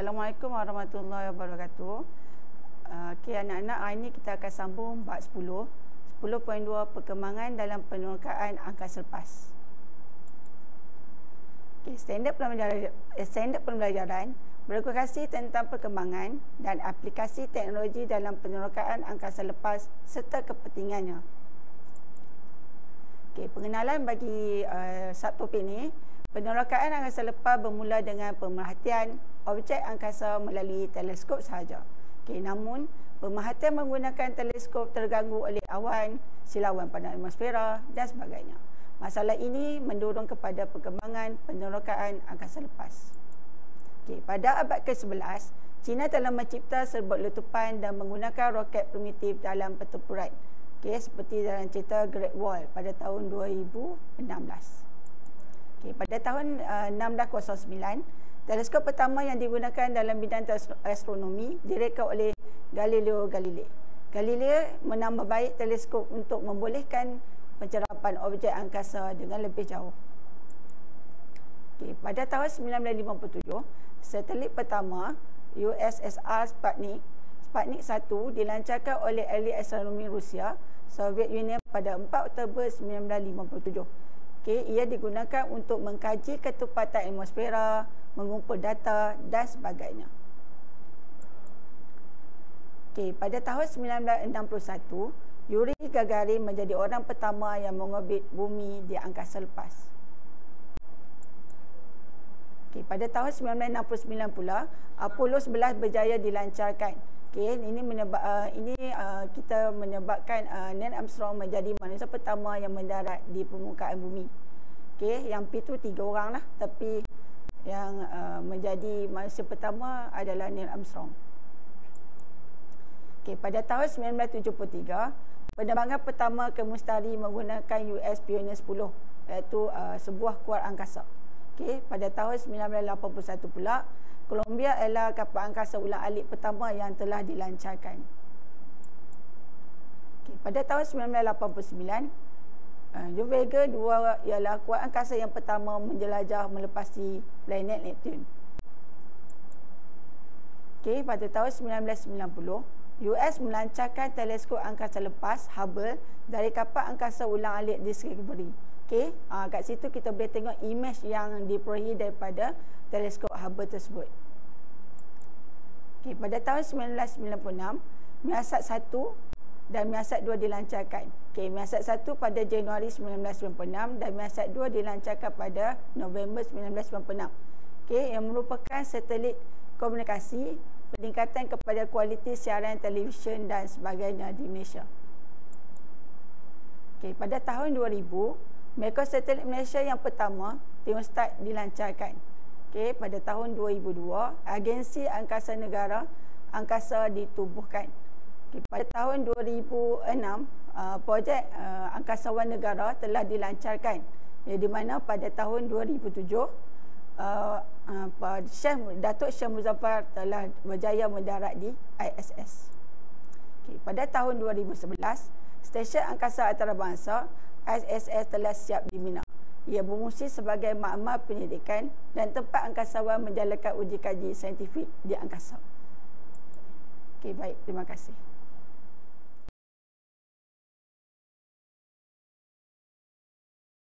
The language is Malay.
Assalamualaikum warahmatullahi wabarakatuh. Okey anak-anak, hari ini kita akan sambung bab 10. 10.2 perkembangan dalam penerokaan angkasa lepas. Okey, standard pembelajaran beredukasi tentang perkembangan dan aplikasi teknologi dalam penerokaan angkasa lepas serta kepentingannya. Okey, pengenalan bagi subtopik ini. Penerokaan angkasa lepas bermula dengan pemerhatian objek angkasa melalui teleskop sahaja. Okay, namun, pemerhatian menggunakan teleskop terganggu oleh awan, silauan pada atmosfera dan sebagainya. Masalah ini mendorong kepada perkembangan penerokaan angkasa lepas. Okay, pada abad ke-11, China telah mencipta serbuk letupan dan menggunakan roket primitif dalam pertempuran. Okay, seperti dalam cerita Great Wall pada tahun 2016. Okay, pada tahun 1609, teleskop pertama yang digunakan dalam bidang astronomi direka oleh Galileo Galilei. Galilei menambah baik teleskop untuk membolehkan pencerapan objek angkasa dengan lebih jauh. Okay, pada tahun 1957, satelit pertama USSR Sputnik 1 dilancarkan oleh ahli astronomi Rusia, Soviet Union pada 4 Oktober 1957. Okay, ia digunakan untuk mengkaji ketepatan atmosfera, mengumpul data dan sebagainya. Okay, pada tahun 1961, Yuri Gagarin menjadi orang pertama yang mengorbit bumi di angkasa lepas. Okay, pada tahun 1969 pula, Apollo 11 berjaya dilancarkan. Okay, kita menyebabkan Neil Armstrong menjadi manusia pertama yang mendarat di permukaan bumi. Okay, yang itu 3 orang lah, tapi yang menjadi manusia pertama adalah Neil Armstrong. Okay, pada tahun 1973, penerbangan pertama ke Mustari menggunakan US Pioneer 10, iaitu sebuah kuat angkasa. Okay, pada tahun 1981 pula, Columbia adalah kapal angkasa ulang-alik pertama yang telah dilancarkan. Okay, pada tahun 1989, Vega 2 ialah kuat angkasa yang pertama menjelajah melepasi planet Neptune. Okay, pada tahun 1990, US melancarkan teleskop angkasa lepas Hubble dari kapal angkasa ulang-alik Discovery. Okay, kat situ kita boleh tengok imej yang diperolehi daripada teleskop Hubble tersebut. Okay, pada tahun 1996, Miasat 1 dan Miasat 2 dilancarkan. Okay, Miasat 1 pada Januari 1996 dan Miasat 2 dilancarkan pada November 1996. Okay, yang merupakan satelit komunikasi, peningkatan kepada kualiti siaran televisyen dan sebagainya di Malaysia. Okay, pada tahun 2000, Microsatelit Malaysia yang pertama, Thermostat, dilancarkan. Okay, pada tahun 2002, Agensi Angkasa Negara Angkasa ditubuhkan. Okay, pada tahun 2006, projek Angkasawan Negara telah dilancarkan, di mana pada tahun 2007, Datuk Syekh Muzaffar telah berjaya mendarat di ISS. Okay, pada tahun 2011, Stesen Angkasa Antarabangsa ISS telah siap dibina. Ia berfungsi sebagai makmal pendidikan dan tempat angkasawan menjalankan uji kaji saintifik di angkasa. Okey, baik, terima kasih.